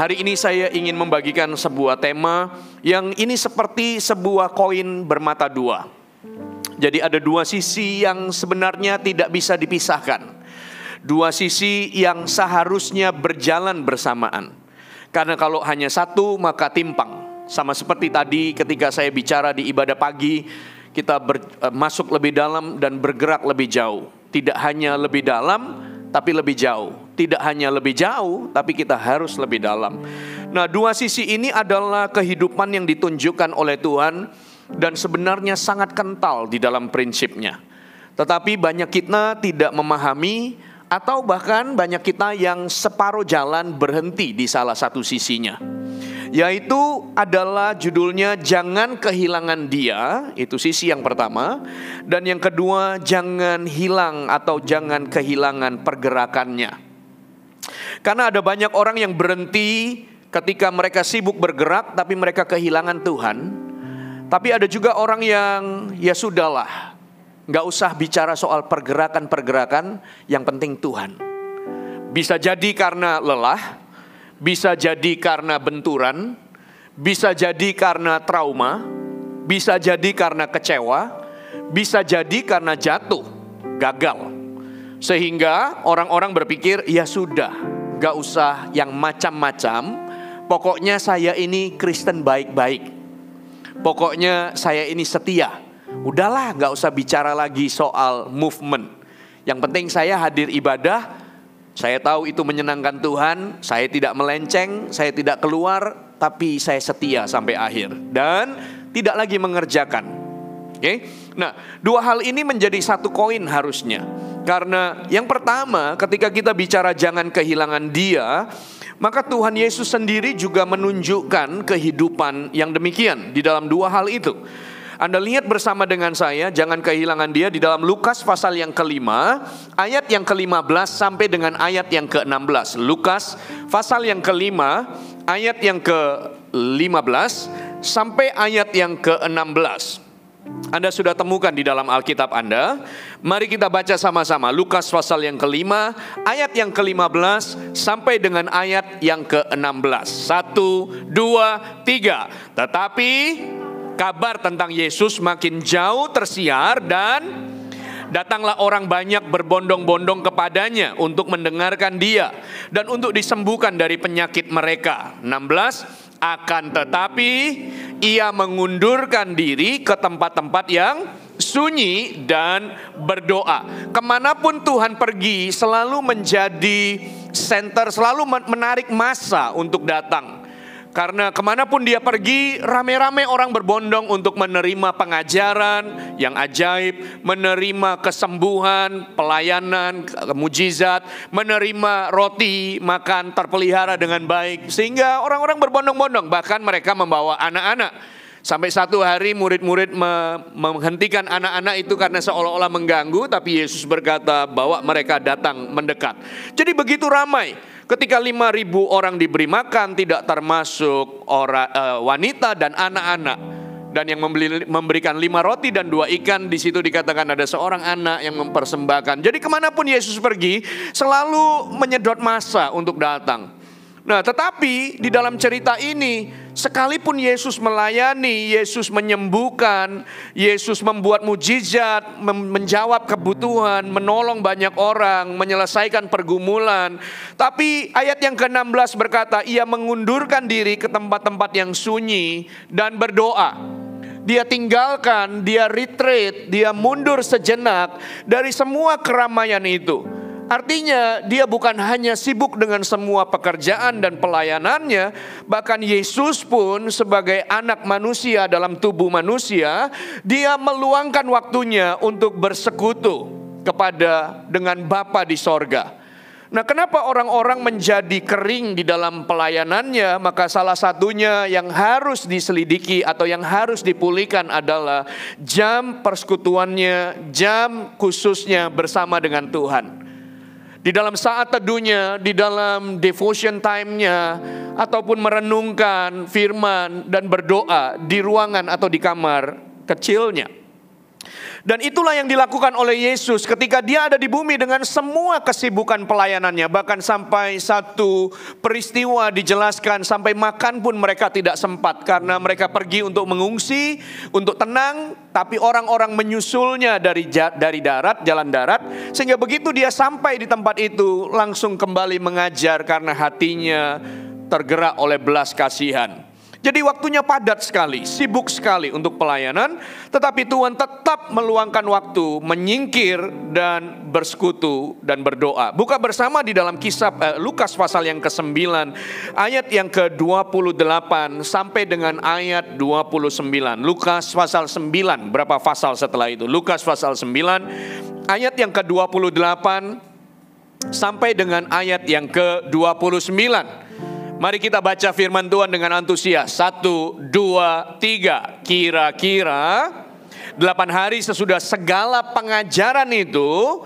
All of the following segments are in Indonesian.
Hari ini saya ingin membagikan sebuah tema yang ini seperti sebuah koin bermata dua. Jadi ada dua sisi yang sebenarnya tidak bisa dipisahkan. Dua sisi yang seharusnya berjalan bersamaan. Karena kalau hanya satu maka timpang. Sama seperti tadi ketika saya bicara di ibadah pagi, kita masuk lebih dalam dan bergerak lebih jauh. Tidak hanya lebih dalam, tapi lebih jauh. Tidak hanya lebih jauh, tapi kita harus lebih dalam. Nah, dua sisi ini adalah kehidupan yang ditunjukkan oleh Tuhan dan sebenarnya sangat kental di dalam prinsipnya. Tetapi banyak kita tidak memahami atau bahkan banyak kita yang separuh jalan berhenti di salah satu sisinya. Yaitu adalah judulnya jangan kehilangan dia, itu sisi yang pertama. Dan yang kedua, jangan hilang atau jangan kehilangan pergerakannya. Karena ada banyak orang yang berhenti ketika mereka sibuk bergerak tapi mereka kehilangan Tuhan. Tapi ada juga orang yang ya sudahlah, gak usah bicara soal pergerakan-pergerakan, yang penting Tuhan. Bisa jadi karena lelah, bisa jadi karena benturan, bisa jadi karena trauma, bisa jadi karena kecewa, bisa jadi karena jatuh, gagal. Sehingga orang-orang berpikir, ya sudah, gak usah yang macam-macam. Pokoknya saya ini Kristen baik-baik. Pokoknya saya ini setia. Udahlah, gak usah bicara lagi soal movement. Yang penting saya hadir ibadah. Saya tahu itu menyenangkan Tuhan. Saya tidak melenceng, saya tidak keluar, tapi saya setia sampai akhir. Dan tidak lagi mengerjakan. Oke? Nah, dua hal ini menjadi satu koin harusnya. Karena yang pertama, ketika kita bicara jangan kehilangan dia, maka Tuhan Yesus sendiri juga menunjukkan kehidupan yang demikian di dalam dua hal itu. Anda lihat bersama dengan saya, jangan kehilangan dia di dalam Lukas pasal yang ke-5, ayat yang ke-15 sampai dengan ayat yang ke-16. Lukas pasal yang ke-5, ayat yang ke-15 sampai ayat yang ke-16. Anda sudah temukan di dalam Alkitab Anda. Mari kita baca sama-sama Lukas pasal yang ke-5, ayat yang ke-15 sampai dengan ayat yang ke-16. 1, 2, 3. Tetapi kabar tentang Yesus makin jauh tersiar dan datanglah orang banyak berbondong-bondong kepadanya untuk mendengarkan dia dan untuk disembuhkan dari penyakit mereka. 16. Akan tetapi ia mengundurkan diri ke tempat-tempat yang sunyi dan berdoa. Kemanapun Tuhan pergi selalu menjadi center, selalu menarik massa untuk datang. Karena kemanapun dia pergi, rame-rame orang berbondong untuk menerima pengajaran yang ajaib, menerima kesembuhan, pelayanan, mujizat, menerima roti, makan terpelihara dengan baik. Sehingga orang-orang berbondong-bondong, bahkan mereka membawa anak-anak. Sampai satu hari murid-murid menghentikan anak-anak itu karena seolah-olah mengganggu, tapi Yesus berkata bawa mereka datang mendekat. Jadi begitu ramai. Ketika 5.000 orang diberi makan, tidak termasuk wanita dan anak-anak. Dan yang memberikan 5 roti dan 2 ikan, di situ dikatakan ada seorang anak yang mempersembahkan. Jadi kemanapun Yesus pergi, selalu menyedot massa untuk datang. Nah, tetapi di dalam cerita ini, sekalipun Yesus melayani, Yesus menyembuhkan, Yesus membuat mujizat, menjawab kebutuhan, menolong banyak orang, menyelesaikan pergumulan. Tapi ayat yang ke-16 berkata, ia mengundurkan diri ke tempat-tempat yang sunyi dan berdoa. Dia tinggalkan, dia retreat, dia mundur sejenak dari semua keramaian itu. Artinya dia bukan hanya sibuk dengan semua pekerjaan dan pelayanannya, bahkan Yesus pun sebagai anak manusia dalam tubuh manusia, dia meluangkan waktunya untuk bersekutu dengan Bapa di sorga. Nah, kenapa orang-orang menjadi kering di dalam pelayanannya? Maka salah satunya yang harus diselidiki atau yang harus dipulihkan adalah jam persekutuannya, jam khususnya bersama dengan Tuhan. Di dalam saat teduhnya, di dalam devotion time-nya, ataupun merenungkan firman dan berdoa di ruangan atau di kamar kecilnya. Dan itulah yang dilakukan oleh Yesus ketika dia ada di bumi dengan semua kesibukan pelayanannya. Bahkan sampai satu peristiwa dijelaskan sampai makan pun mereka tidak sempat. Karena mereka pergi untuk mengungsi, untuk tenang. Tapi orang-orang menyusulnya dari darat, jalan darat. Sehingga begitu dia sampai di tempat itu langsung kembali mengajar karena hatinya tergerak oleh belas kasihan. Jadi waktunya padat sekali, sibuk sekali untuk pelayanan. Tetapi Tuhan tetap meluangkan waktu menyingkir dan bersekutu dan berdoa. Buka bersama di dalam kisah Lukas pasal yang ke-9 ayat yang ke-28 sampai dengan ayat 29. Lukas pasal 9, berapa pasal setelah itu? Lukas pasal 9 ayat yang ke-28 sampai dengan ayat yang ke-29. Mari kita baca firman Tuhan dengan antusias. 1, 2, 3. Kira-kira 8 hari sesudah segala pengajaran itu,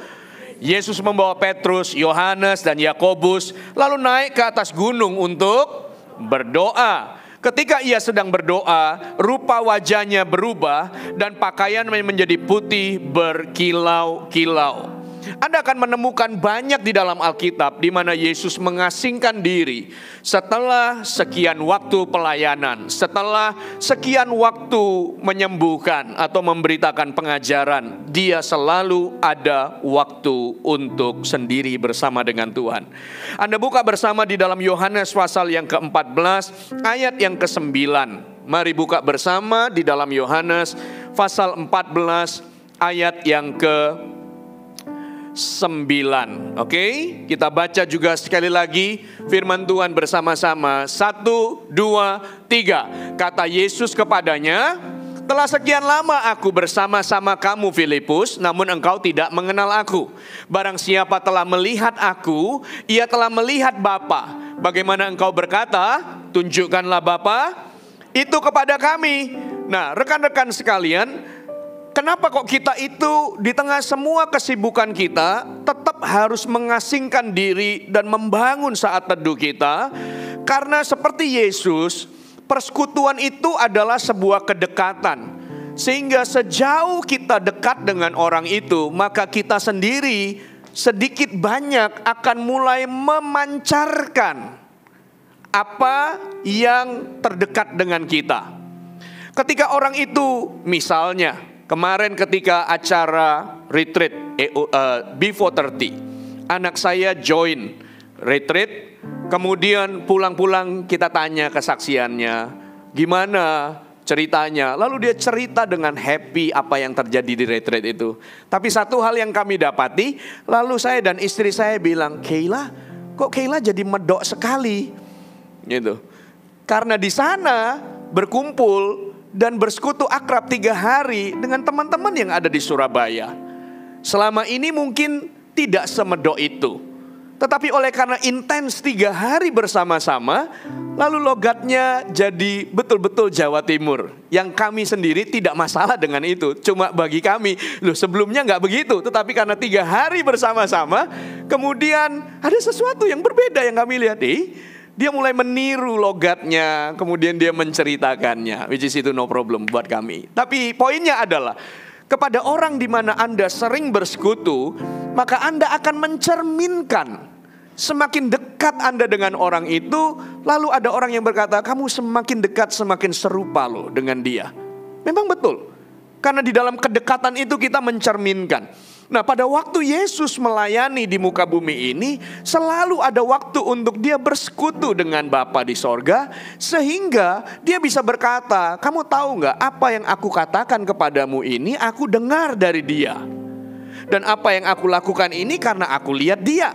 Yesus membawa Petrus, Yohanes, dan Yakobus lalu naik ke atas gunung untuk berdoa. Ketika ia sedang berdoa, rupa wajahnya berubah dan pakaiannya menjadi putih berkilau-kilau. Anda akan menemukan banyak di dalam Alkitab di mana Yesus mengasingkan diri setelah sekian waktu pelayanan, setelah sekian waktu menyembuhkan atau memberitakan pengajaran. Dia selalu ada waktu untuk sendiri bersama dengan Tuhan. Anda buka bersama di dalam Yohanes pasal yang ke-14 ayat yang ke-9. Mari buka bersama di dalam Yohanes pasal 14 ayat yang ke-9. Oke, kita baca juga sekali lagi firman Tuhan bersama-sama. 1, 2, 3. Kata Yesus kepadanya, telah sekian lama aku bersama-sama kamu Filipus, namun engkau tidak mengenal aku. Barang siapa telah melihat aku, ia telah melihat Bapa. Bagaimana engkau berkata, tunjukkanlah Bapa itu kepada kami. Nah, rekan-rekan sekalian, kenapa kok kita itu di tengah semua kesibukan kita tetap harus mengasingkan diri dan membangun saat teduh kita? Karena seperti Yesus, persekutuan itu adalah sebuah kedekatan. Sehingga sejauh kita dekat dengan orang itu, maka kita sendiri sedikit banyak akan mulai memancarkan apa yang terdekat dengan kita. Ketika orang itu misalnya kemarin ketika acara retreat B430, anak saya join retreat, kemudian pulang-pulang kita tanya kesaksiannya, gimana ceritanya. Lalu dia cerita dengan happy apa yang terjadi di retreat itu. Tapi satu hal yang kami dapati, lalu saya dan istri saya bilang, Keila, kok Keila jadi medok sekali? Gitu. Karena di sana berkumpul dan bersekutu akrab 3 hari dengan teman-teman yang ada di Surabaya. Selama ini mungkin tidak semedok itu. Tetapi oleh karena intens 3 hari bersama-sama, lalu logatnya jadi betul-betul Jawa Timur. Yang kami sendiri tidak masalah dengan itu. Cuma bagi kami, loh sebelumnya gak begitu. Tetapi karena 3 hari bersama-sama, kemudian ada sesuatu yang berbeda yang kami lihat. Dia mulai meniru logatnya, kemudian dia menceritakannya, which is itu no problem buat kami. Tapi poinnya adalah, kepada orang di mana Anda sering bersekutu, maka Anda akan mencerminkan. Semakin dekat Anda dengan orang itu, lalu ada orang yang berkata, kamu semakin dekat, semakin serupa loh dengan dia. Memang betul, karena di dalam kedekatan itu kita mencerminkan. Nah, pada waktu Yesus melayani di muka bumi ini, selalu ada waktu untuk dia bersekutu dengan Bapa di sorga, sehingga dia bisa berkata, kamu tahu gak apa yang aku katakan kepadamu ini, aku dengar dari dia. Dan apa yang aku lakukan ini karena aku lihat dia.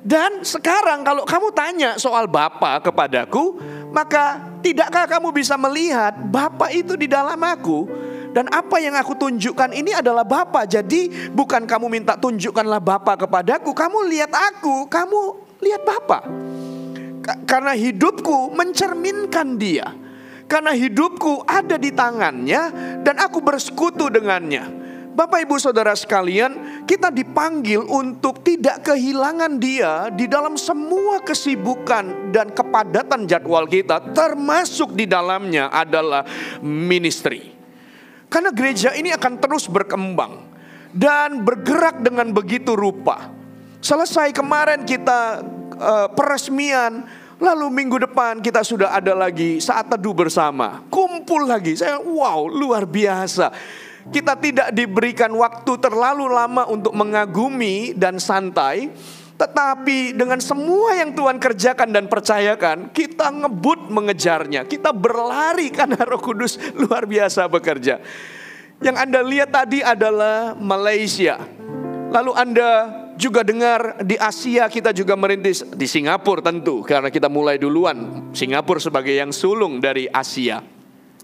Dan sekarang kalau kamu tanya soal Bapa kepadaku, maka tidakkah kamu bisa melihat Bapa itu di dalam aku? Dan apa yang aku tunjukkan ini adalah Bapa. Jadi bukan kamu minta tunjukkanlah Bapa kepadaku, kamu lihat aku, kamu lihat Bapa. Karena hidupku mencerminkan dia. Karena hidupku ada di tangannya dan aku bersekutu dengannya. Bapak ibu saudara sekalian, kita dipanggil untuk tidak kehilangan dia di dalam semua kesibukan dan kepadatan jadwal kita. Termasuk di dalamnya adalah ministry. Karena gereja ini akan terus berkembang dan bergerak dengan begitu rupa. Selesai kemarin kita peresmian, lalu minggu depan kita sudah ada lagi saat teduh bersama, kumpul lagi. Saya wow, luar biasa. Kita tidak diberikan waktu terlalu lama untuk mengagumi dan santai, tetapi dengan semua yang Tuhan kerjakan dan percayakan, kita ngebut mengejarnya. Kita berlari karena Roh Kudus luar biasa bekerja. Yang Anda lihat tadi adalah Malaysia. Lalu Anda juga dengar di Asia kita juga merintis, di Singapura tentu, karena kita mulai duluan. Singapura sebagai yang sulung dari Asia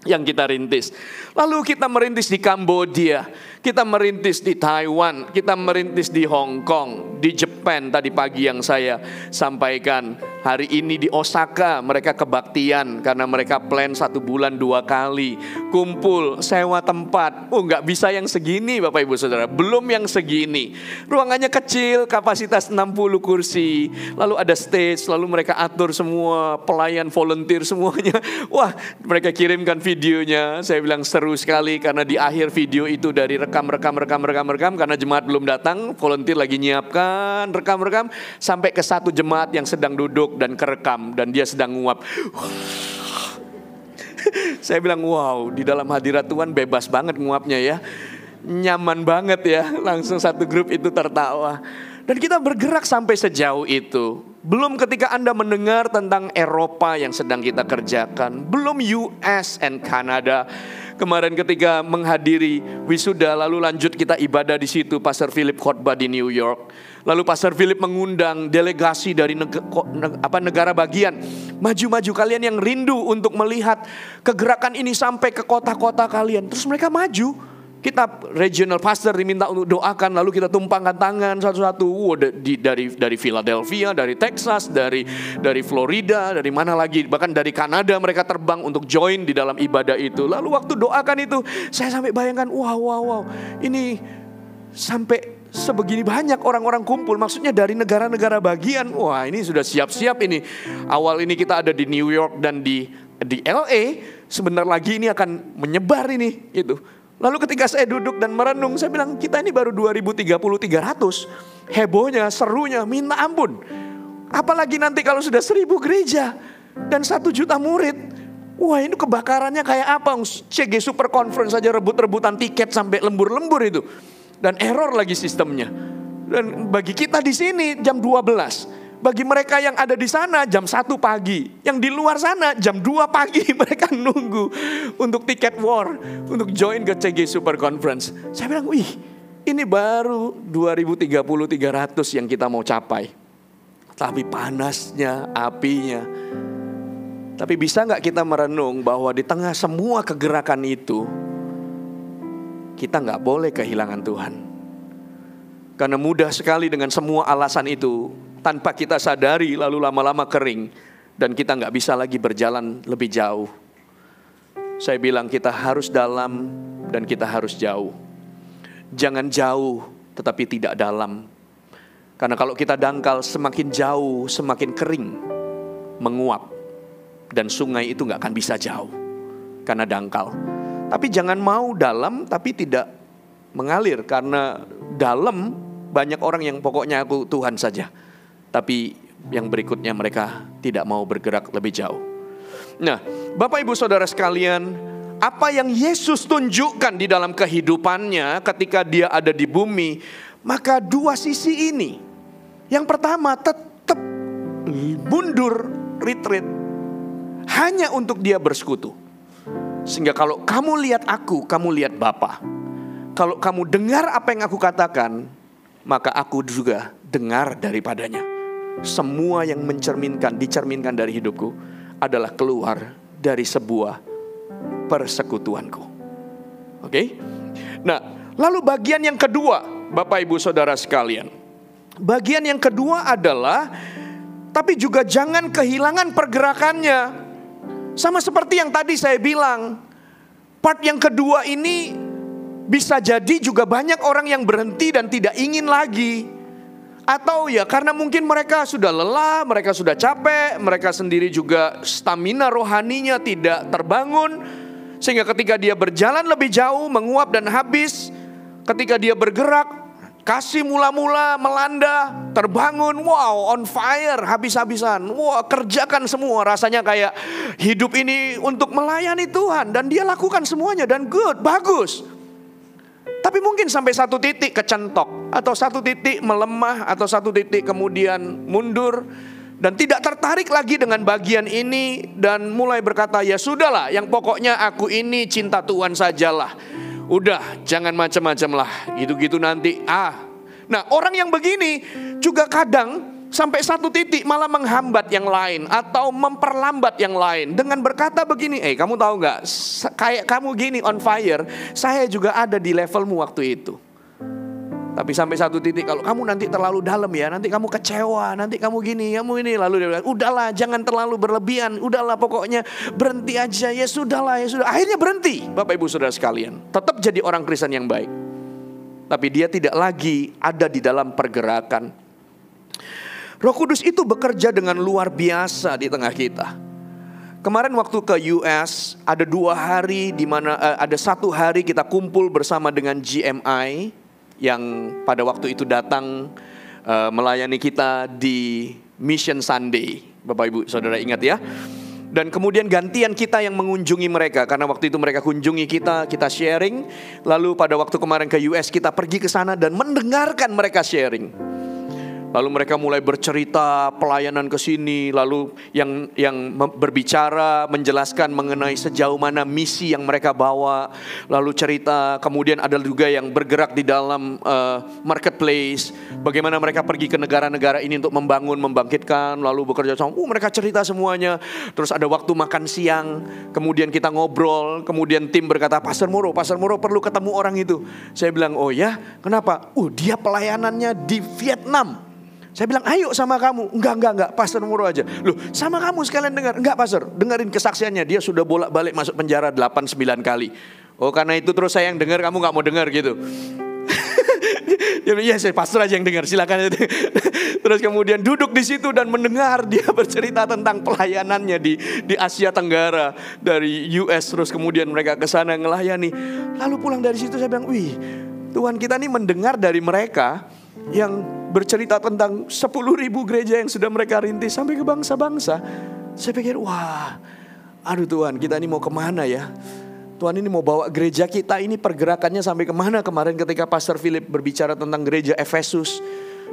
yang kita rintis. Lalu kita merintis di Kambodia, kita merintis di Taiwan, kita merintis di Hong Kong, di Jepang tadi pagi yang saya sampaikan. Hari ini di Osaka mereka kebaktian karena mereka plan 1 bulan 2 kali. Kumpul, sewa tempat. Oh, nggak bisa yang segini Bapak Ibu Saudara, belum yang segini. Ruangannya kecil, kapasitas 60 kursi. Lalu ada stage, lalu mereka atur semua pelayan volunteer semuanya. Wah, mereka kirimkan videonya. Saya bilang seru sekali karena di akhir video itu dari rekam karena jemaat belum datang, volunteer lagi nyiapkan rekam sampai ke satu jemaat yang sedang duduk dan kerekam dan dia sedang nguap. Saya bilang wow, di dalam hadirat Tuhan bebas banget nguapnya ya. Nyaman banget ya, langsung satu grup itu tertawa. Dan kita bergerak sampai sejauh itu. Belum ketika Anda mendengar tentang Eropa yang sedang kita kerjakan. Belum US and Canada. Kemarin ketika menghadiri wisuda, lalu lanjut kita ibadah di situ. Pastor Philip khotbah di New York. Lalu Pastor Philip mengundang delegasi dari negara bagian. Maju-maju kalian yang rindu untuk melihat kegerakan ini sampai ke kota-kota kalian. Terus mereka maju. Kita regional pastor diminta untuk doakan, lalu kita tumpangkan tangan satu-satu. Dari Philadelphia, dari Texas, dari Florida, dari mana lagi, bahkan dari Kanada mereka terbang untuk join di dalam ibadah itu. Lalu waktu doakan itu, saya sampai bayangkan, wow, ini sampai sebegini banyak orang-orang kumpul. Maksudnya dari negara-negara bagian. Wah, ini sudah siap-siap ini. Awal ini kita ada di New York dan di LA. Sebentar lagi ini akan menyebar ini gitu. Lalu ketika saya duduk dan merenung, saya bilang kita ini baru 2030-300. Hebohnya, serunya, minta ampun. Apalagi nanti kalau sudah 1000 gereja dan 1 juta murid. Wah, ini kebakarannya kayak apa? CG Super Conference saja rebut-rebutan tiket sampai lembur-lembur itu. Dan error lagi sistemnya. Dan bagi kita di sini jam 12. Bagi mereka yang ada di sana jam 1 pagi. Yang di luar sana jam 2 pagi mereka nunggu untuk tiket war, untuk join ke CG Super Conference. Saya bilang, wih, ini baru 2030-300 yang kita mau capai. Tapi panasnya, apinya. Tapi bisa gak kita merenung bahwa di tengah semua kegerakan itu, kita gak boleh kehilangan Tuhan. Karena mudah sekali dengan semua alasan itu, tanpa kita sadari lalu lama-lama kering. Dan kita gak bisa lagi berjalan lebih jauh. Saya bilang kita harus dalam dan kita harus jauh. Jangan jauh tetapi tidak dalam. Karena kalau kita dangkal semakin jauh semakin kering, menguap. Dan sungai itu gak akan bisa jauh karena dangkal. Tapi jangan mau dalam tapi tidak mengalir. Karena dalam banyak orang yang pokoknya aku Tuhan saja. Tapi yang berikutnya mereka tidak mau bergerak lebih jauh. Nah, Bapak Ibu Saudara sekalian, apa yang Yesus tunjukkan di dalam kehidupannya ketika dia ada di bumi, maka dua sisi ini. Yang pertama tetap mundur, retreat, hanya untuk dia bersekutu. Sehingga kalau kamu lihat aku, kamu lihat Bapa. Kalau kamu dengar apa yang aku katakan, maka aku juga dengar daripadanya. Semua yang dicerminkan dari hidupku adalah keluar dari sebuah persekutuanku. Oke? Nah, lalu bagian yang kedua, Bapak Ibu Saudara sekalian. Bagian yang kedua adalah, tapi juga jangan kehilangan pergerakannya. Sama seperti yang tadi saya bilang, part yang kedua ini bisa jadi juga banyak orang yang berhenti dan tidak ingin lagi. Atau ya karena mungkin mereka sudah lelah, mereka sudah capek, mereka sendiri juga stamina rohaninya tidak terbangun. Sehingga ketika dia berjalan lebih jauh, menguap dan habis, ketika dia bergerak, kasih mula-mula melanda, terbangun, wow, on fire, habis-habisan. Wow, kerjakan semua, rasanya kayak hidup ini untuk melayani Tuhan. Dan dia lakukan semuanya dan good, bagus. Tapi mungkin sampai satu titik kecentok, atau satu titik melemah, atau satu titik kemudian mundur. Dan tidak tertarik lagi dengan bagian ini. Dan mulai berkata, ya sudahlah, yang pokoknya aku ini cinta Tuhan sajalah. Udah, jangan macam-macam lah, gitu-gitu nanti. Nah, orang yang begini juga kadang sampai satu titik malah menghambat yang lain atau memperlambat yang lain dengan berkata begini, kamu tahu nggak? Kayak kamu gini on fire, saya juga ada di levelmu waktu itu. Tapi sampai satu titik, kalau kamu nanti terlalu dalam ya, nanti kamu kecewa, nanti kamu gini, kamu ini. Lalu dia bilang, udahlah, jangan terlalu berlebihan, udahlah pokoknya berhenti aja, ya sudahlah, ya sudah. Akhirnya berhenti, Bapak Ibu Saudara sekalian. Tetap jadi orang Kristen yang baik. Tapi dia tidak lagi ada di dalam pergerakan. Roh Kudus itu bekerja dengan luar biasa di tengah kita. Kemarin waktu ke US, ada 2 hari di mana ada 1 hari kita kumpul bersama dengan GMI. Yang pada waktu itu datang melayani kita di Mission Sunday. Bapak Ibu Saudara ingat ya. Dan kemudian gantian kita yang mengunjungi mereka. Karena waktu itu mereka kunjungi kita sharing. Lalu pada waktu kemarin ke US kita pergi ke sana dan mendengarkan mereka sharing. Lalu mereka mulai bercerita pelayanan ke sini. Lalu yang berbicara, menjelaskan mengenai sejauh mana misi yang mereka bawa. Lalu cerita, kemudian ada juga yang bergerak di dalam marketplace. Bagaimana mereka pergi ke negara-negara ini untuk membangun, membangkitkan. Lalu bekerja sama, mereka cerita semuanya. Terus ada waktu makan siang. Kemudian kita ngobrol. Kemudian tim berkata, Pastor Moro perlu ketemu orang itu. Saya bilang, oh ya, kenapa? Dia pelayanannya di Vietnam. Saya bilang, ayo sama kamu. Enggak, Pastor Moro aja. Loh, sama kamu sekalian dengar. Enggak, Pastor, dengerin kesaksiannya. Dia sudah bolak-balik masuk penjara 8-9 kali. Oh, karena itu terus saya yang dengar, kamu gak mau dengar gitu. Ya, saya pastor aja yang dengar, silakan. Terus kemudian duduk di situ dan mendengar dia bercerita tentang pelayanannya di Asia Tenggara dari US. Terus kemudian mereka ke sana ngelayani. Lalu pulang dari situ saya bilang, wih, Tuhan kita nih mendengar dari mereka yang bercerita tentang 10.000 gereja yang sudah mereka rintis sampai ke bangsa-bangsa. Saya pikir, wah, aduh Tuhan, kita ini mau kemana ya? Tuhan ini mau bawa gereja kita ini pergerakannya sampai kemana? Kemarin ketika Pastor Philip berbicara tentang gereja Efesus,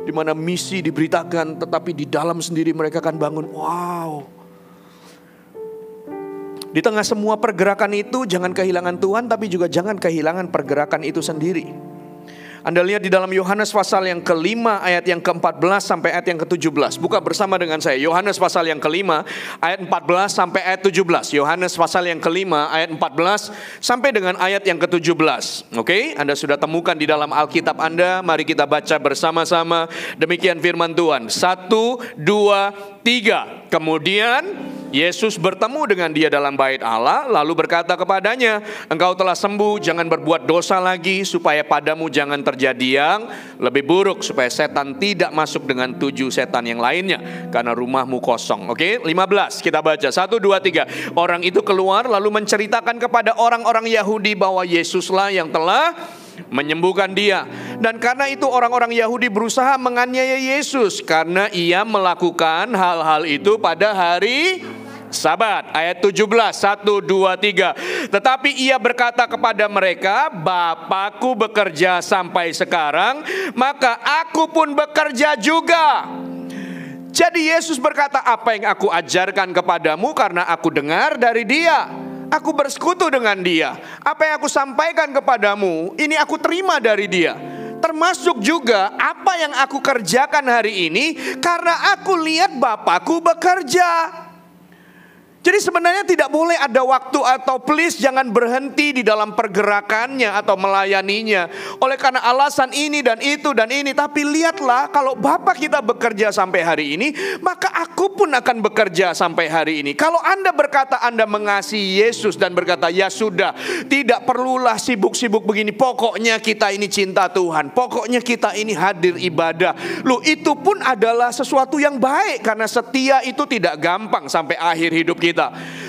di mana misi diberitakan, tetapi di dalam sendiri mereka akan bangun. Wow. Di tengah semua pergerakan itu, jangan kehilangan Tuhan, tapi juga jangan kehilangan pergerakan itu sendiri. Anda lihat di dalam Yohanes pasal yang ke-5 ayat yang ke-14 sampai ayat yang ke-17. Buka bersama dengan saya. Yohanes pasal yang ke-5 ayat 14 sampai ayat 17. Yohanes pasal yang ke-5 ayat 14 sampai dengan ayat yang ke-17. Oke, Anda sudah temukan di dalam Alkitab Anda. Mari kita baca bersama-sama. Demikian firman Tuhan. 1, 2, 3. Kemudian Yesus bertemu dengan dia dalam bait Allah, lalu berkata kepadanya, engkau telah sembuh, jangan berbuat dosa lagi, supaya padamu jangan terjadi yang lebih buruk, supaya setan tidak masuk dengan 7 setan yang lainnya, karena rumahmu kosong. Oke, 15 kita baca, 1, 2, 3. Orang itu keluar lalu menceritakan kepada orang-orang Yahudi bahwa Yesuslah yang telah menyembuhkan dia. Dan karena itu orang-orang Yahudi berusaha menganiaya Yesus, karena ia melakukan hal-hal itu pada hari Sabat. Ayat 17, 1, 2, 3. Tetapi ia berkata kepada mereka, Bapakku bekerja sampai sekarang, maka aku pun bekerja juga. Jadi Yesus berkata, apa yang aku ajarkan kepadamu karena aku dengar dari dia. Aku bersekutu dengan dia. Apa yang aku sampaikan kepadamu, ini aku terima dari dia. Termasuk juga apa yang aku kerjakan hari ini, karena aku lihat Bapakku bekerja. Jadi sebenarnya tidak boleh ada waktu atau please jangan berhenti di dalam pergerakannya atau melayaninya. Oleh karena alasan ini dan itu dan ini. Tapi lihatlah, kalau Bapa kita bekerja sampai hari ini, maka aku pun akan bekerja sampai hari ini. Kalau Anda berkata Anda mengasihi Yesus dan berkata ya sudah, tidak perlulah sibuk-sibuk begini, pokoknya kita ini cinta Tuhan, pokoknya kita ini hadir ibadah. Loh, itu pun adalah sesuatu yang baik, karena setia itu tidak gampang sampai akhir hidup kita.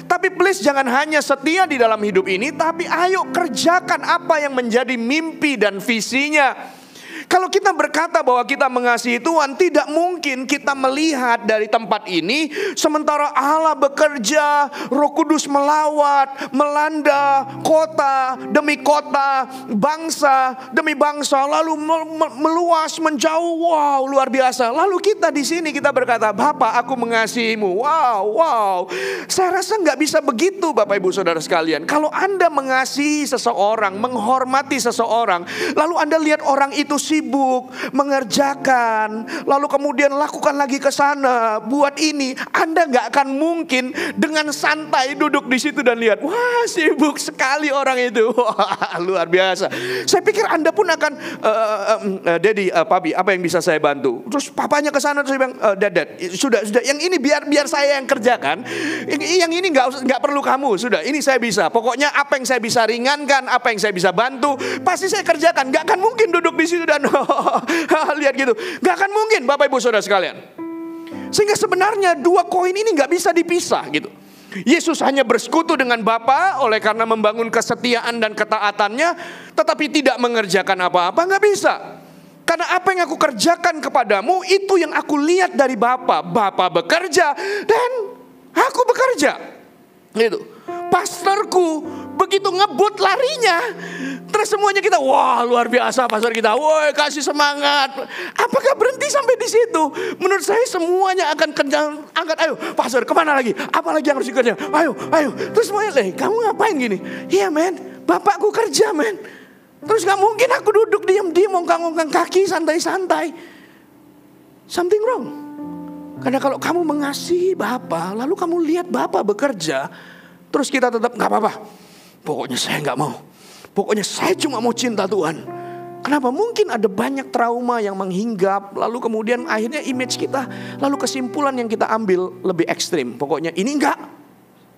Tapi please jangan hanya setia di dalam hidup ini, tapi ayo kerjakan apa yang menjadi mimpi dan visinya. Kalau kita berkata bahwa kita mengasihi Tuhan, tidak mungkin kita melihat dari tempat ini sementara Allah bekerja, Roh Kudus melawat, melanda kota demi kota, bangsa demi bangsa, lalu meluas menjauh. Wow, luar biasa. Lalu kita di sini kita berkata, Bapa, aku mengasihimu. Wow. Saya rasa nggak bisa begitu, Bapak Ibu Saudara sekalian. Kalau Anda mengasihi seseorang, menghormati seseorang, lalu Anda lihat orang itu sibuk mengerjakan, lalu kemudian lakukan lagi ke sana, buat ini, Anda nggak akan mungkin dengan santai duduk di situ dan lihat, wah sibuk sekali orang itu, wah luar biasa. Saya pikir Anda pun akan, Daddy, Papi, apa yang bisa saya bantu? Terus papanya ke sana terus bilang, Dad, sudah, yang ini biar saya yang kerjakan, yang ini nggak perlu kamu, sudah, ini saya bisa. Pokoknya apa yang saya bisa ringankan, apa yang saya bisa bantu, pasti saya kerjakan. Nggak akan mungkin duduk di situ dan lihat gitu, gak akan mungkin, Bapak Ibu Saudara sekalian. Sehingga sebenarnya dua koin ini gak bisa dipisah gitu. Yesus hanya bersekutu dengan Bapa oleh karena membangun kesetiaan dan ketaatannya, tetapi tidak mengerjakan apa-apa, gak bisa. Karena apa yang aku kerjakan kepadamu itu yang aku lihat dari Bapa. Bapa bekerja dan aku bekerja gitu. Pastorku begitu ngebut larinya, terus semuanya kita, wah luar biasa pastor kita, woi kasih semangat. Apakah berhenti sampai di situ? Menurut saya semuanya akan angkat, ayo pastor kemana lagi? Apa lagi yang harus dikerjakan? Ayo. Terus semuanya, kamu ngapain gini? Iya men, bapakku kerja men. Terus gak mungkin aku duduk diam-diam ongkang-ongkang kaki santai-santai. Something wrong. Karena kalau kamu mengasihi Bapa, lalu kamu lihat Bapa bekerja, terus kita tetap gak apa-apa. Pokoknya saya gak mau. Pokoknya saya cuma mau cinta Tuhan. Kenapa? Mungkin ada banyak trauma yang menghinggap. Lalu kemudian akhirnya image kita, lalu kesimpulan yang kita ambil lebih ekstrim. Pokoknya ini enggak,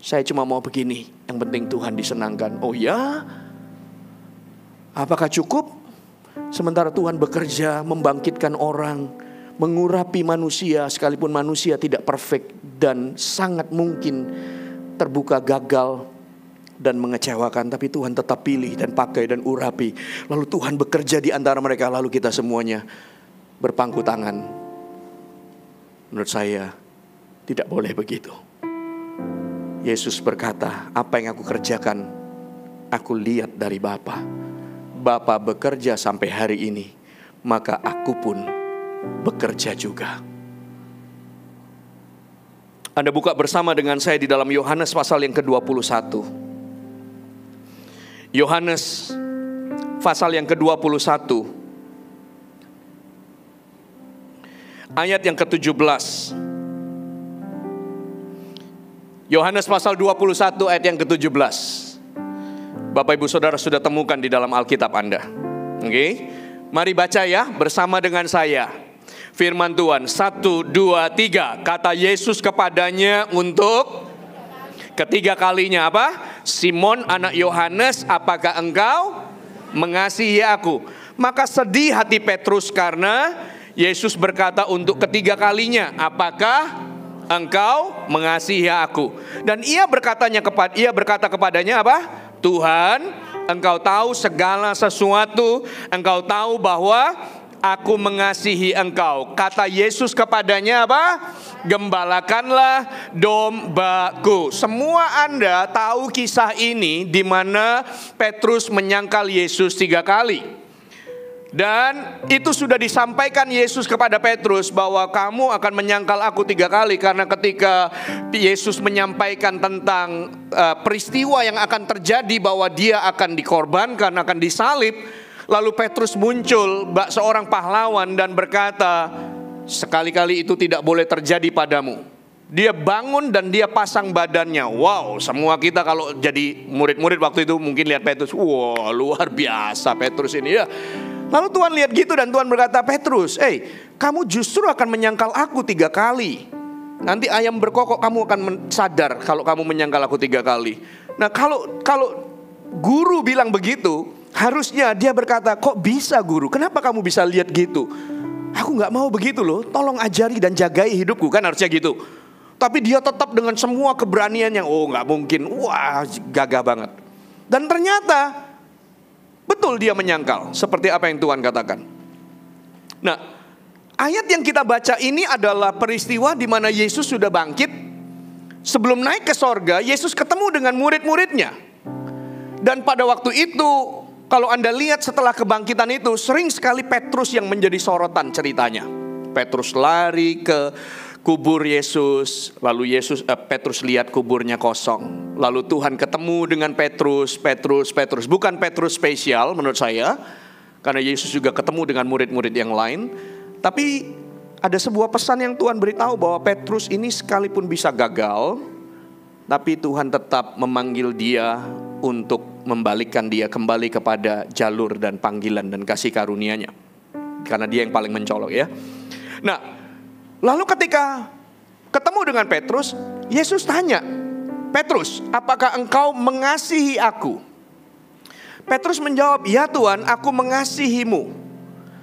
saya cuma mau begini, yang penting Tuhan disenangkan. Oh ya? Apakah cukup? Sementara Tuhan bekerja membangkitkan orang, mengurapi manusia, sekalipun manusia tidak perfect dan sangat mungkin terbuka gagal dan mengecewakan, tapi Tuhan tetap pilih dan pakai dan urapi. Lalu Tuhan bekerja di antara mereka, lalu kita semuanya berpangku tangan. Menurut saya tidak boleh begitu. Yesus berkata, apa yang aku kerjakan aku lihat dari Bapa. Bapa bekerja sampai hari ini, maka aku pun bekerja juga. Anda buka bersama dengan saya di dalam Yohanes pasal yang ke-21. Yohanes pasal yang ke-21 ayat yang ke-17. Yohanes pasal 21 ayat yang ke-17. Bapak Ibu Saudara sudah temukan di dalam Alkitab Anda. Oke, mari baca ya bersama dengan saya. Firman Tuhan, 1, 2, 3. Kata Yesus kepadanya untuk ketiga kalinya apa? Simon anak Yohanes, apakah engkau mengasihi aku? Maka sedih hati Petrus karena Yesus berkata untuk ketiga kalinya, apakah engkau mengasihi aku? Dan ia berkata kepadanya apa? Tuhan, engkau tahu segala sesuatu, engkau tahu bahwa aku mengasihi engkau. Kata Yesus kepadanya apa? Gembalakanlah dombaku. Semua Anda tahu kisah ini di mana Petrus menyangkal Yesus 3 kali. Dan itu sudah disampaikan Yesus kepada Petrus bahwa kamu akan menyangkal aku 3 kali. Karena ketika Yesus menyampaikan tentang peristiwa yang akan terjadi bahwa dia akan dikorbankan, akan disalib, lalu Petrus muncul seorang pahlawan dan berkata, sekali-kali itu tidak boleh terjadi padamu. Dia bangun dan dia pasang badannya. Wow, semua kita kalau jadi murid-murid waktu itu mungkin lihat Petrus, wow luar biasa Petrus ini ya. Lalu Tuhan lihat gitu dan Tuhan berkata, Petrus, kamu justru akan menyangkal aku 3 kali. Nanti ayam berkokok kamu akan sadar kalau kamu menyangkal aku 3 kali. Nah kalau guru bilang begitu, harusnya dia berkata, kok bisa guru? Kenapa kamu bisa lihat gitu? Aku gak mau begitu loh, tolong ajari dan jagai hidupku, kan harusnya gitu. Tapi dia tetap dengan semua keberaniannya. Oh, nggak mungkin. Wah, gagah banget. Dan ternyata betul dia menyangkal seperti apa yang Tuhan katakan. Nah, ayat yang kita baca ini adalah peristiwa di mana Yesus sudah bangkit. Sebelum naik ke sorga, Yesus ketemu dengan murid-muridnya. Dan pada waktu itu, kalau Anda lihat setelah kebangkitan itu, sering sekali Petrus yang menjadi sorotan ceritanya. Petrus lari ke kubur Yesus, lalu Petrus lihat kuburnya kosong. Lalu Tuhan ketemu dengan Petrus. Bukan Petrus spesial menurut saya, karena Yesus juga ketemu dengan murid-murid yang lain. Tapi ada sebuah pesan yang Tuhan beritahu bahwa Petrus ini sekalipun bisa gagal, tapi Tuhan tetap memanggil dia untuk membalikkan dia kembali kepada jalur dan panggilan dan kasih karunia-Nya. Karena dia yang paling mencolok ya. Nah, lalu ketika ketemu dengan Petrus, Yesus tanya, Petrus, apakah engkau mengasihi aku? Petrus menjawab, ya Tuhan, aku mengasihimu.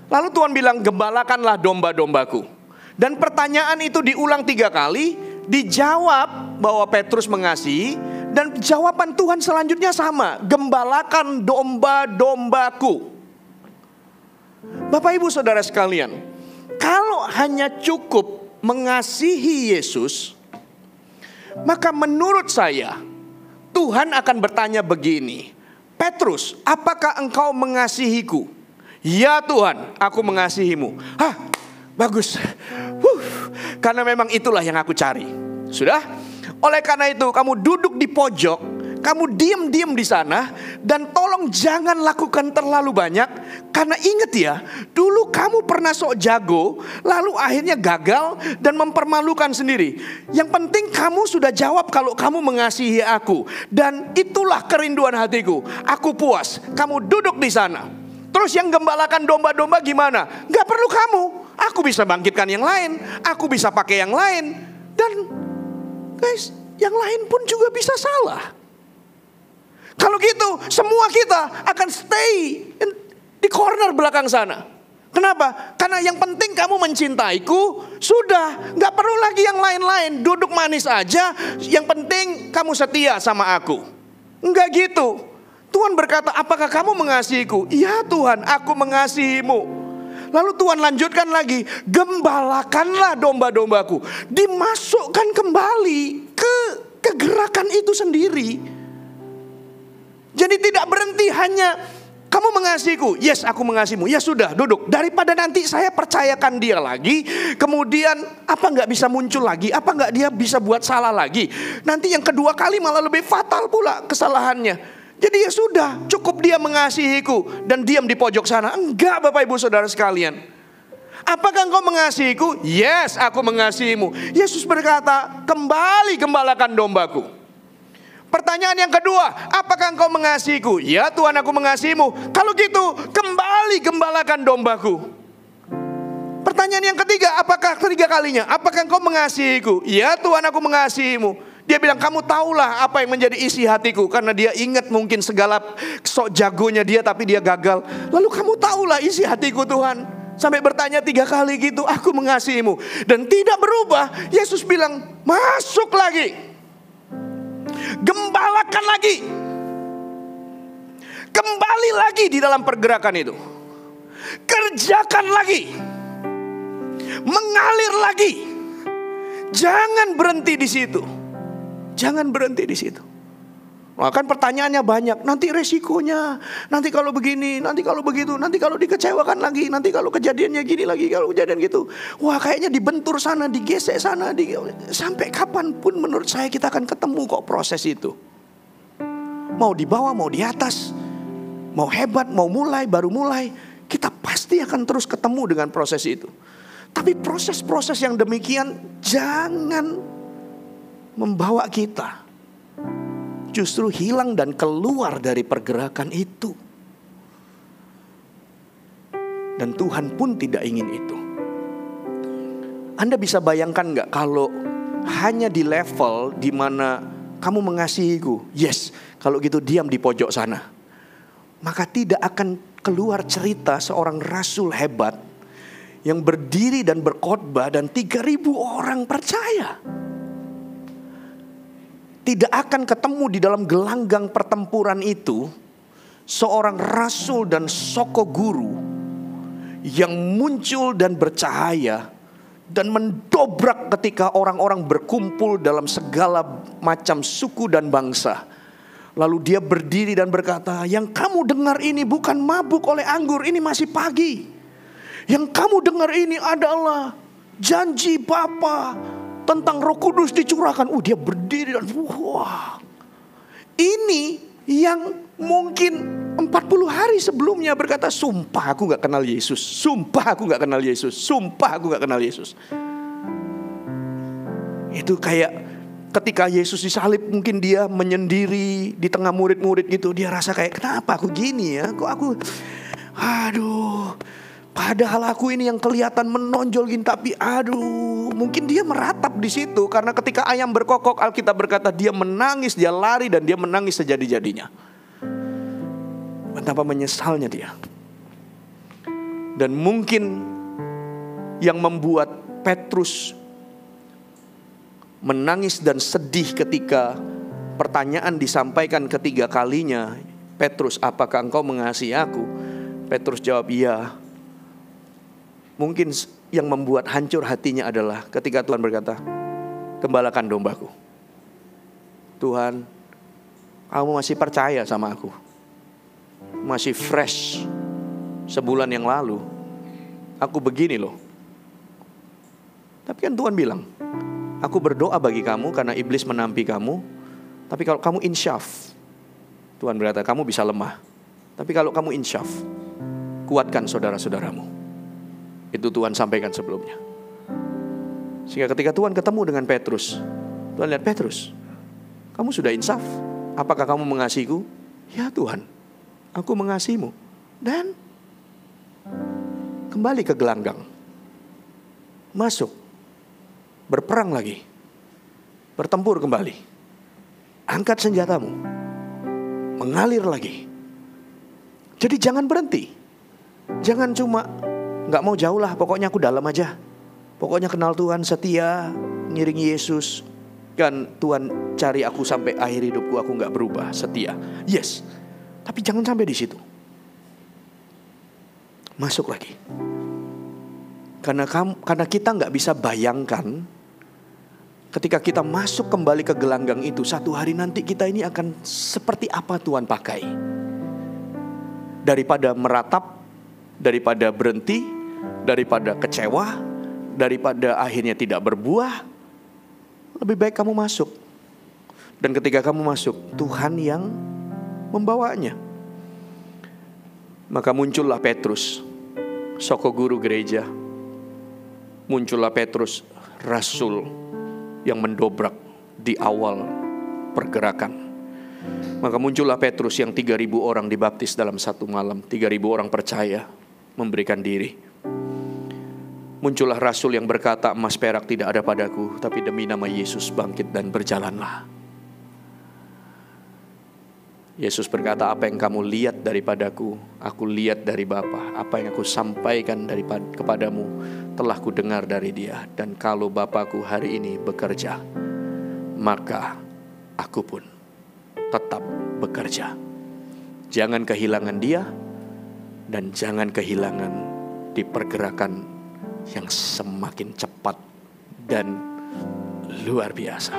Lalu Tuhan bilang, gembalakanlah domba-dombaku. Dan pertanyaan itu diulang 3 kali, dijawab bahwa Petrus mengasihi, dan jawaban Tuhan selanjutnya sama, gembalakan domba-dombaku. Bapak ibu saudara sekalian, kalau hanya cukup mengasihi Yesus, maka menurut saya Tuhan akan bertanya begini, Petrus, apakah engkau mengasihiku? Ya Tuhan, aku mengasihimu. Bagus. Karena memang itulah yang aku cari. Sudah? Oleh karena itu kamu duduk di pojok, kamu diam-diam di sana, dan tolong jangan lakukan terlalu banyak. Karena ingat ya, dulu kamu pernah sok jago, lalu akhirnya gagal dan mempermalukan sendiri. Yang penting kamu sudah jawab kalau kamu mengasihi aku. Dan itulah kerinduan hatiku. Aku puas, kamu duduk di sana. Terus yang gembalakan domba-domba gimana? Gak perlu kamu, aku bisa bangkitkan yang lain, aku bisa pakai yang lain. Dan guys, yang lain pun juga bisa salah. Kalau gitu, semua kita akan stay di corner belakang sana. Kenapa? Karena yang penting kamu mencintaiku, sudah, gak perlu lagi yang lain-lain. Duduk manis aja, yang penting kamu setia sama aku. Enggak gitu. Tuhan berkata, apakah kamu mengasihiku? Ya Tuhan, aku mengasihimu. Lalu Tuhan lanjutkan lagi, gembalakanlah domba-dombaku. Dimasukkan kembali ke gerakan itu sendiri. Jadi tidak berhenti hanya kamu mengasihiku. Yes, aku mengasihimu. Ya sudah, duduk. Daripada nanti saya percayakan dia lagi, kemudian apa nggak bisa muncul lagi? Apa nggak dia bisa buat salah lagi? Nanti yang kedua kali malah lebih fatal pula kesalahannya. Jadi ya sudah, cukup dia mengasihiku dan diam di pojok sana. Enggak Bapak Ibu Saudara sekalian. Apakah engkau mengasihiku? Yes, aku mengasihimu. Yesus berkata, kembali gembalakan dombaku. Pertanyaan yang kedua, apakah engkau mengasihiku? Ya Tuhan, aku mengasihimu. Kalau gitu, kembali gembalakan dombaku. Pertanyaan yang ketiga, apakah ketiga kalinya? Apakah engkau mengasihiku? Ya Tuhan, aku mengasihimu. Dia bilang, kamu tahulah apa yang menjadi isi hatiku. Karena dia ingat mungkin segala sok jagonya dia, tapi dia gagal. Lalu kamu tahulah isi hatiku Tuhan. Sampai bertanya 3 kali gitu, aku mengasihimu. Dan tidak berubah. Yesus bilang, masuk lagi. Gembalakan lagi. Kembali lagi di dalam pergerakan itu. Kerjakan lagi. Mengalir lagi. Jangan berhenti di situ. Jangan berhenti di situ. Nah, kan pertanyaannya banyak. Nanti resikonya, nanti kalau begini, nanti kalau begitu, nanti kalau dikecewakan lagi, nanti kalau kejadiannya gini lagi, kalau kejadian gitu. Wah, kayaknya dibentur sana, digesek sana, sampai kapanpun menurut saya kita akan ketemu kok proses itu. Mau di bawah, mau di atas, mau hebat, mau mulai, baru mulai, kita pasti akan terus ketemu dengan proses itu. Tapi proses-proses yang demikian jangan membawa kita justru hilang dan keluar dari pergerakan itu. Dan Tuhan pun tidak ingin itu. Anda bisa bayangkan gak kalau hanya di level di mana kamu mengasihiku, yes, kalau gitu diam di pojok sana, maka tidak akan keluar cerita seorang rasul hebat yang berdiri dan berkhotbah dan 3.000 orang percaya. tidak akan ketemu di dalam gelanggang pertempuran itu seorang rasul dan soko guru yang muncul dan bercahaya dan mendobrak ketika orang-orang berkumpul dalam segala macam suku dan bangsa. Lalu dia berdiri dan berkata, yang kamu dengar ini bukan mabuk oleh anggur, ini masih pagi. Yang kamu dengar ini adalah janji Bapa tentang Roh Kudus dicurahkan. Dia berdiri dan wah. Ini yang mungkin 40 hari sebelumnya berkata, sumpah aku gak kenal Yesus. Sumpah aku gak kenal Yesus. Sumpah aku gak kenal Yesus. Itu kayak ketika Yesus disalib, mungkin dia menyendiri di tengah murid-murid gitu. Dia rasa kayak, kenapa aku gini ya? Kok aku, padahal aku ini yang kelihatan menonjol gini, tapi mungkin dia meratap di situ. Karena ketika ayam berkokok, Alkitab berkata dia menangis, dia lari dan dia menangis sejadi-jadinya. Betapa menyesalnya dia. Dan mungkin yang membuat Petrus menangis dan sedih ketika pertanyaan disampaikan ketiga kalinya, Petrus, apakah engkau mengasihi aku? Petrus jawab, iya. Mungkin yang membuat hancur hatinya adalah ketika Tuhan berkata, gembalakan dombaku. Tuhan, kamu masih percaya sama aku. Masih fresh. Sebulan yang lalu aku begini loh. Tapi kan Tuhan bilang, aku berdoa bagi kamu karena iblis menampi kamu. Tapi kalau kamu insyaf, Tuhan berkata kamu bisa lemah. Tapi kalau kamu insyaf, kuatkan saudara-saudaramu. Itu Tuhan sampaikan sebelumnya. Sehingga ketika Tuhan ketemu dengan Petrus, Tuhan lihat, Petrus, kamu sudah insaf? Apakah kamu mengasihiku? Ya Tuhan, aku mengasihimu. Dan kembali ke gelanggang. Masuk. Berperang lagi. Bertempur kembali. Angkat senjatamu. Mengalir lagi. Jadi jangan berhenti. Jangan cuma gak mau jauh lah, pokoknya aku dalam aja. Pokoknya kenal Tuhan, setia, ngiringi Yesus. Kan Tuhan cari aku sampai akhir hidupku, aku gak berubah, setia. Yes, tapi jangan sampai di situ. Masuk lagi. Karena kita gak bisa bayangkan ketika kita masuk kembali ke gelanggang itu, satu hari nanti kita ini akan seperti apa Tuhan pakai. Daripada meratap, daripada berhenti, daripada kecewa, daripada akhirnya tidak berbuah, lebih baik kamu masuk. Dan ketika kamu masuk, Tuhan yang membawanya. Maka muncullah Petrus, soko guru gereja. Muncullah Petrus, rasul yang mendobrak di awal pergerakan. Maka muncullah Petrus yang 3.000 orang dibaptis dalam satu malam. 3.000 orang percaya, memberikan diri. Muncullah rasul yang berkata, emas perak tidak ada padaku, tapi demi nama Yesus bangkit dan berjalanlah. Yesus berkata, apa yang kamu lihat daripadaku, aku lihat dari Bapa. Apa yang aku sampaikan kepadamu, telah ku dengar dari Dia. Dan kalau Bapakku hari ini bekerja, maka aku pun tetap bekerja. Jangan kehilangan Dia, dan jangan kehilangan di pergerakan yang semakin cepat dan luar biasa.